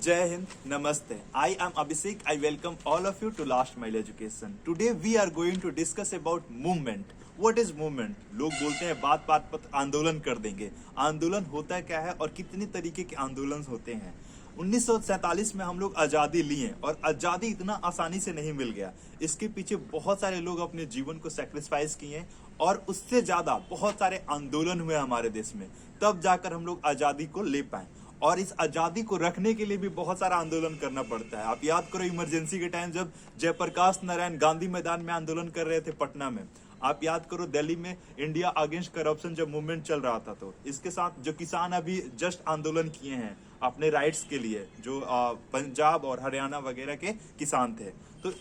Jai Hind, Namaste. I am Abhishek. I welcome all of you to Last Mile Education. Today we are going to discuss about movement. What is movement? लोग बोलते हैं बात बात पर आंदोलन कर देंगे. आंदोलन होता क्या है और कितनी तरीके के आंदोलन होते हैं. 1947 में हम लोग आज़ादी लिए और आज़ादी इतना आसानी से नहीं मिल गया. इसके पीछे बहुत सारे लोग अपने जीवन को सेक्रीफाइस किए और उससे ज्यादा बहुत सारे आंदोलन हुए हमारे देश में. तब जाकर हम लोग आज़ादी को ले पाए और इस आजादी को रखने के लिए भी बहुत सारा आंदोलन करना पड़ता है. आप याद करो इमरजेंसी के टाइम जब जयप्रकाश नारायण गांधी मैदान में आंदोलन कर रहे थे पटना में. आप याद करो दिल्ली में इंडिया अगेंस्ट करप्शन जब मूवमेंट चल रहा था. तो इसके साथ जो किसान अभी जस्ट आंदोलन किए हैं अपने राइट्स के लिए, जो पंजाब और हरियाणा वगैरह के किसान थे. तो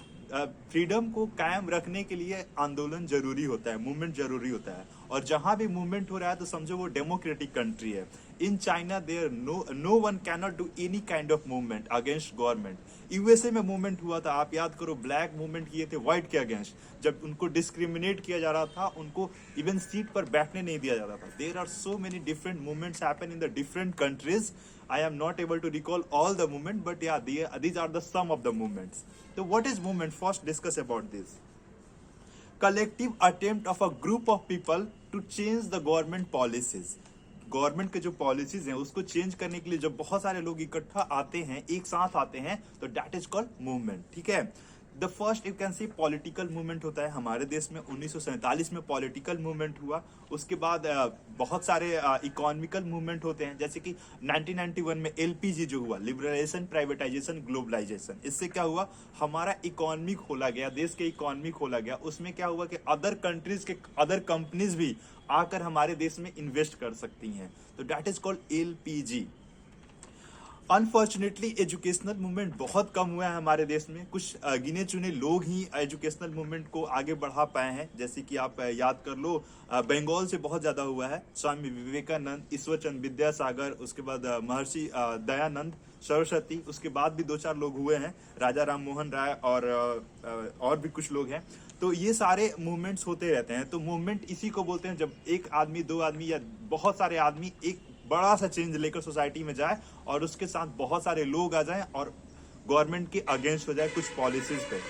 फ्रीडम को कायम रखने के लिए आंदोलन जरूरी होता है, मूवमेंट जरूरी होता है. और जहां भी मूवमेंट हो रहा है तो समझो वो डेमोक्रेटिक कंट्री है. In China there no one can not do any kind of movement against government. USA में मूवमेंट हुआ था, आप याद करो, ब्लैक मूवमेंट किए थे व्हाइट के अगेंस्ट. जब उनको डिस्क्रिमिनेट किया जा रहा था, उनको इवन सीट पर बैठने नहीं दिया जा रहा था. There are so many different movements happen in the different countries. I am not able to recall all the movement, but yeah, these are the sum of the movements. So what is movement? First discuss about this. Collective attempt of a group of people to change the government policies. Government के जो policies हैं उसको change करने के लिए जब बहुत सारे लोग इकट्ठा आते हैं, एक साथ आते हैं, तो दैट इज कॉल्ड मूवमेंट. ठीक है. The first you can see political movement होता है हमारे देश में. 1947 में पॉलिटिकल मूवमेंट हुआ. उसके बाद बहुत सारे इकोनॉमिकल मूवमेंट होते हैं, जैसे कि 1991 में एलपीजी जो हुआ, लिबरलाइजेशन, प्राइवेटाइजेशन, ग्लोबलाइजेशन. इससे क्या हुआ, हमारा इकोनॉमी खोला गया, देश के इकोनॉमी खोला गया. उसमें क्या हुआ कि अदर कंट्रीज के अदर कंपनीज भी आकर हमारे देश में इन्वेस्ट कर सकती हैं. तो that is called LPG. Unfortunately educational movement बहुत कम हुआ है हमारे देश में. कुछ गिने चुने लोग ही एजुकेशनल मूवमेंट को आगे बढ़ा पाए हैं. जैसे कि आप याद कर लो, बंगाल से बहुत ज्यादा हुआ है. स्वामी विवेकानंद, ईश्वरचंद विद्यासागर, उसके बाद महर्षि दयानंद सरस्वती, उसके बाद भी 2-4 लोग हुए हैं, राजा राम मोहन राय और भी कुछ लोग हैं. तो ये सारे मूवमेंट्स होते रहते हैं. तो मूवमेंट इसी को बोलते हैं जब एक आदमी, 2 आदमी या बहुत सारे आदमी एक बड़ा सा चेंज लेकर सोसाइटी में जाए और उसके साथ बहुत सारे लोग आ जाएं और गवर्नमेंट के अगेंस्ट हो जाए कुछ पॉलिसीज पे,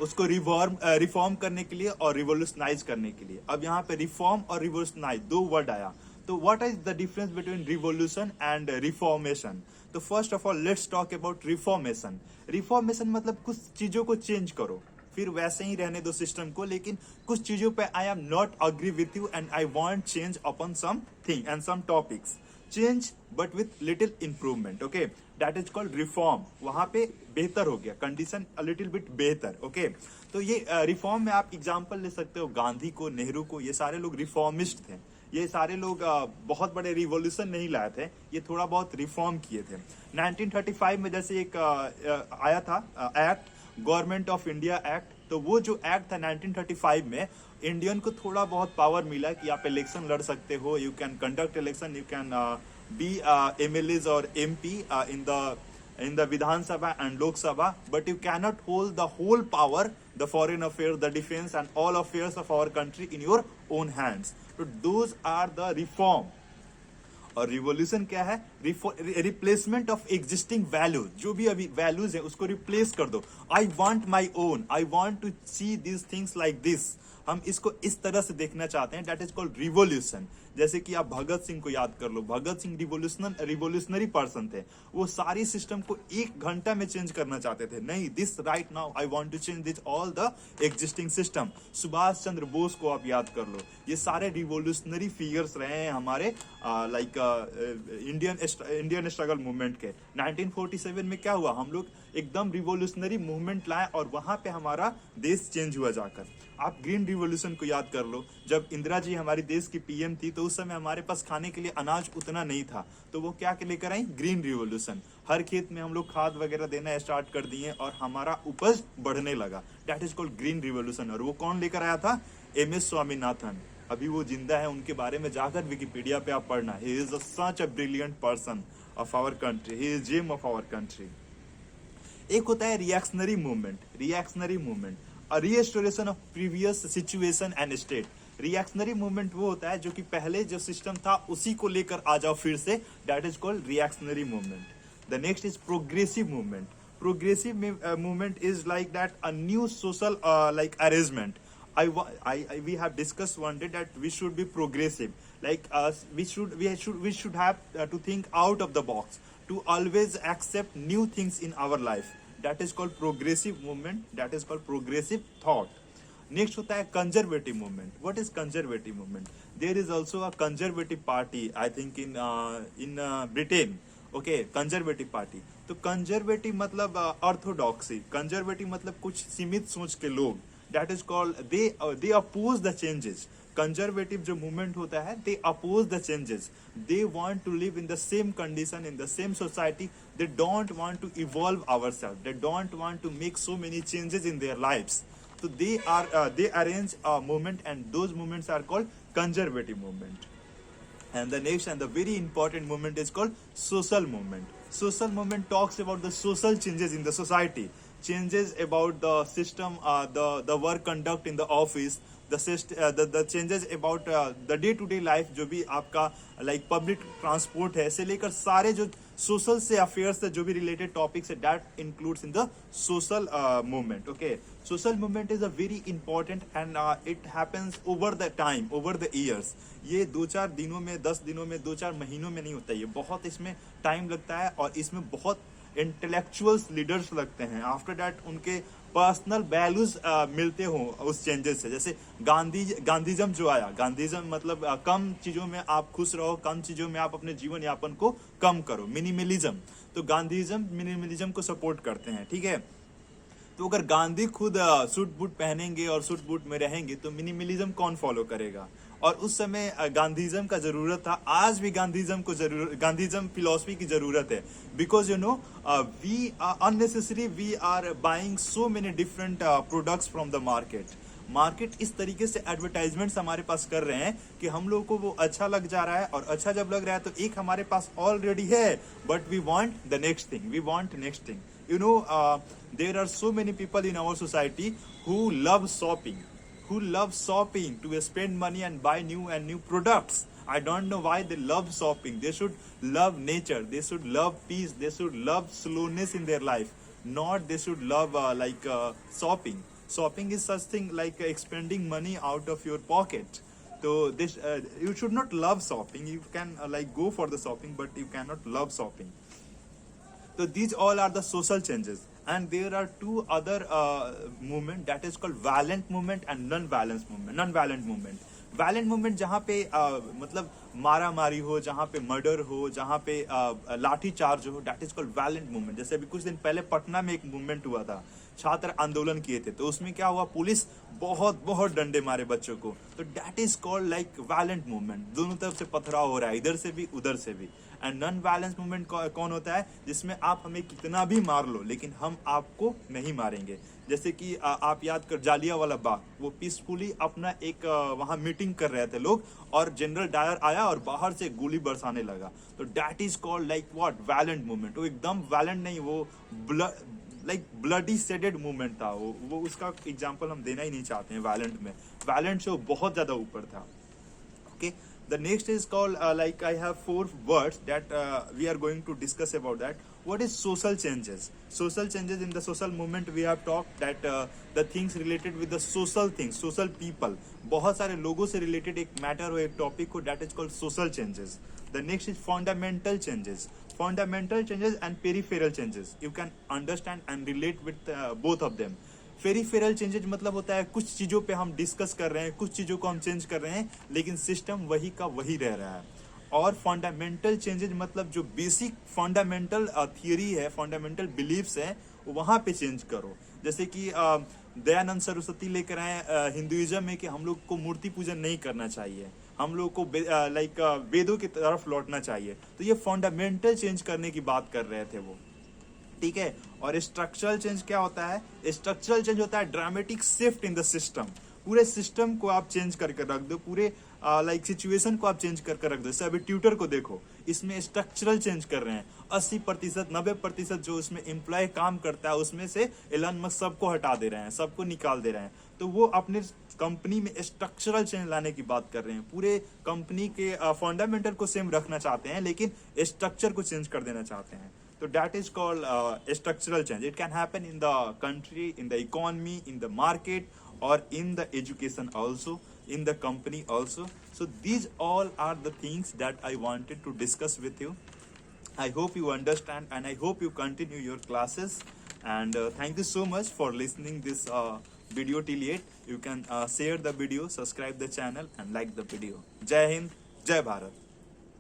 उसको रिफॉर्म करने के लिए और रिवोल्यूशनाइज करने के लिए. अब यहाँ पे रिफॉर्म और रिवोल्यूशनाइज 2 वर्ड आया. तो what is the difference between revolution and reformation? तो first of all let's talk about reformation. Reformation मतलब कुछ चीजों को चेंज करो, फिर वैसे ही रहने दो सिस्टम को, लेकिन कुछ चीजों पे I am not agree with you and I want change upon something and some topics. Change but with little improvement. Okay, that is called reform. वहां पे बेहतर हो गया, कंडीशन अ लिटिल बिट बेहतर. ओके, तो ये reform में आप एग्जांपल ले सकते हो गांधी को, नेहरू को. ये सारे लोग रिफॉर्मिस्ट थे. ये सारे लोग बहुत बड़े रिवॉल्यूशन नहीं लाए थे, ये थोड़ा बहुत रिफॉर्म किए थे. 1935 में जैसे एक आया था act, government of India act. तो वो जो एक्ट था 1935 में, इंडियन को थोड़ा बहुत पावर मिला कि आप इलेक्शन लड़ सकते हो, you can conduct election, you can be MLAs और MP in the Vidhan Sabha and Lok Sabha, but you cannot hold the whole power, the foreign affairs, the defense and all affairs of our country in your own hands. So those are the reform. और revolution क्या है? Replacement of existing values. जो भी अभी values है उसको replace कर दो. I want my own, I want to see this things like this. हम इसको इस तरह से देखना चाहते हैं. That is called revolution. जैसे कि आप भगत सिंह को याद कर लो. भगत सिंह रिवोल्यूशनरी पर्सन थे. वो सारी सिस्टम को 1 घंटा में चेंज करना चाहते थे. नहीं, this right now I want to change this all the existing system. Subhash Chandra Bose को आप याद कर लो. ये सारे रिवोल्यूशनरी फिगर्स रहे हैं हमारे लाइक इंडियन स्ट्रगल मूवमेंट के. 1947 में क्या हुआ, हम लोग एकदम रिवोल्यूशनरी मूवमेंट लाए और वहां पे हमारा देश चेंज हुआ जाकर. आप ग्रीन रिवोल्यूशन को याद कर लो. जब इंदिरा जी हमारी देश की पीएम थी तो उस समय हमारे पास खाने के लिए अनाज उतना नहीं था, तो वो क्या लेकर आई? Green revolution. हर खेत में हम लोग खाद वगैरह देना स्टार्ट कर दिए और हमारा उपज बढ़ने लगा. That is called green revolution. और वो कौन लेकर आया था? MS स्वामीनाथन. अभी वो जिंदा है, उनके बारे में जाकर विकिपीडिया पे आप पढ़ना. He is such a brilliant person of our country, he is gem of our country. एक होता है reactionary movement. Reactionary movement, a restoration of previous situation and state. Reactionary movement वो होता है जो कि पहले जो सिस्टम था उसी को लेकर आ जाओ फिर से. That is called reactionary movement. The next is progressive movement. Progressive movement is like that a new social like arrangement. We have discussed one day that we should be progressive. Like we should have to think out of the box, to always accept new things in our life. That is called progressive movement. That is called progressive thought. Next होता है conservative movement. What is conservative movement? There is also a Conservative Party, I think in Britain. Okay, Conservative Party. तो conservative मतलब orthodoxy. Conservative मतलब कुछ सीमित सोच के लोग. That is called they oppose the changes. Conservative जो मूवमेंट होता है, they oppose the changes. They want to live in the same condition, in the same society. They don't want to evolve ourselves. They don't want to make so many changes in their lives. So they arrange a movement, and those movements are called conservative movement. And the next and the very important movement is called social movement. Social movement talks about the social changes in the society, changes about the system, the work conduct in the office, the changes about the day to day life. जो भी आपका like public transport है, से लेकर सारे जो social से affairs से जो भी रिलेटेड टॉपिक्स है, that includes in the social movement. Okay, social movement is a very important and it happens over the time, over the years. ये 2-4 दिनों में, 10 दिनों में, 2-4 महीनों में नहीं होता. ये बहुत इसमें टाइम लगता है और इसमें बहुत इंटेलेक्चुअल्स लीडर्स लगते हैं. आफ्टर दैट उनके पर्सनल वैल्यूज मिलते हो उस चेंजेस से. जैसे गांधीज्म जो आया, गांधीज्म मतलब कम चीजों में आप खुश रहो, कम चीजों में आप अपने जीवन यापन को कम करो, मिनिमलिज्म. तो गांधीज्म मिनिमलिज्म को सपोर्ट करते हैं. ठीक है, तो अगर गांधी खुद सूट बूट पहनेंगे और सूट बूट में रहेंगे तो मिनिमलिज्म कौन फॉलो करेगा? और उस समय गांधीज्म का जरूरत था. आज भी गांधीज्म फिलॉसफी की जरूरत है. Because you know we unnecessary we are buying so many different products from the market इस तरीके से एडवर्टाइजमेंट्स हमारे पास कर रहे हैं कि हम लोग को वो अच्छा लग जा रहा है. और अच्छा जब लग रहा है तो एक हमारे पास ऑलरेडी है, but we want the next thing, we want next thing. You know, there are so many people in our society who love shopping to spend money and buy new products. I don't know why they love shopping. They should love nature. They should love peace. They should love slowness in their life. Not they should love shopping. Shopping is such thing like expending money out of your pocket. So this you should not love shopping. You can go for the shopping, but you cannot love shopping. So these all are the social changes, and there are two other movement, that is called violent movement and non-violent movement. Violent movement जहाँ पे मतलब मारा मारी हो, जहाँ पे murder हो, जहाँ पे लाठी चार्ज हो, that is called violent movement. जैसे अभी कुछ दिन पहले पटना में एक मूवमेंट हुआ था, छात्र आंदोलन किए थे, तो उसमें क्या हुआ, पुलिस बहुत डंडे मारे बच्चों को. तो that is called like violent movement. दोनों तरफ से पथराव हो रहा है, इधर से भी उधर से भी. एंड नॉन वायलेंस मूवमेंट कौन होता है, जिसमें आप हमें कितना भी मार लो लेकिन हम आपको नहीं मारेंगे. जैसे कि आप याद कर जालियांवाला बाग, वो पीसफुली अपना एक वहां मीटिंग कर रहे थे लोग, और जनरल डायर आया और बाहर से गोली बरसाने लगा. तो that is called like what, violent movement. वो एकदम वायलेंट नहीं, वो ब्लडी सेडेड मूवमेंट था. वो उसका एग्जांपल हम देना ही नहीं चाहते हैं वायलेंट में. वायलेंट से वो बहुत ज्यादा ऊपर था. Okay, the next is called like I have 4 words that we are going to discuss about that. What is social changes? Social changes in the social movement we have talked that the things related with the social things, social people. बहुत सारे लोगों से related एक matter हो, एक topic हो, that is called social changes. The next is fundamental changes. Fundamental changes and peripheral changes. You can understand and relate with both of them. Peripheral changes मतलब होता है कुछ चीजों पे हम डिस्कस कर रहे हैं, कुछ चीजों को हम चेंज कर रहे हैं, लेकिन सिस्टम वही का वही रह रहा है. और फंडामेंटल चेंजेज मतलब जो बेसिक फंडामेंटल थियरी है, फंडामेंटल बिलीफ्स है, वहां पे चेंज करो. जैसे कि दयानंद सरस्वती लेकर आए हिंदुइज्म में कि हम लोग को मूर्ति पूजन नहीं करना चाहिए, हम लोग को वेदों की तरफ लौटना चाहिए. तो ये फंडामेंटल चेंज करने की बात कर रहे थे वो. ठीक है. और स्ट्रक्चरल चेंज क्या होता है, स्ट्रक्चरल चेंज होता है dramatic shift in the system. पूरे सिस्टम को आप चेंज करके रख दो, पूरे सिचुएशन को आप चेंज करके रख दो. जैसे अभी ट्विटर को देखो, इसमें स्ट्रक्चरल चेंज कर रहे हैं. 80%, 90% जो उसमें एम्प्लॉय काम करता है उसमें से एलन मस्क सबको हटा दे रहे हैं, सबको निकाल दे रहे हैं. तो वो अपने कंपनी में स्ट्रक्चरल चेंज लाने की बात कर रहे हैं. पूरे कंपनी के फंडामेंटल को सेम रखना चाहते हैं, लेकिन स्ट्रक्चर को चेंज कर देना चाहते हैं. So that is called a structural change. It can happen in the country, in the economy, in the market, or in the education also, in the company also. So these all are the things that I wanted to discuss with you. I hope you understand, and I hope you continue your classes. And thank you so much for listening this video till yet. You can share the video, subscribe the channel, and like the video. Jai Hind, Jai Bharat.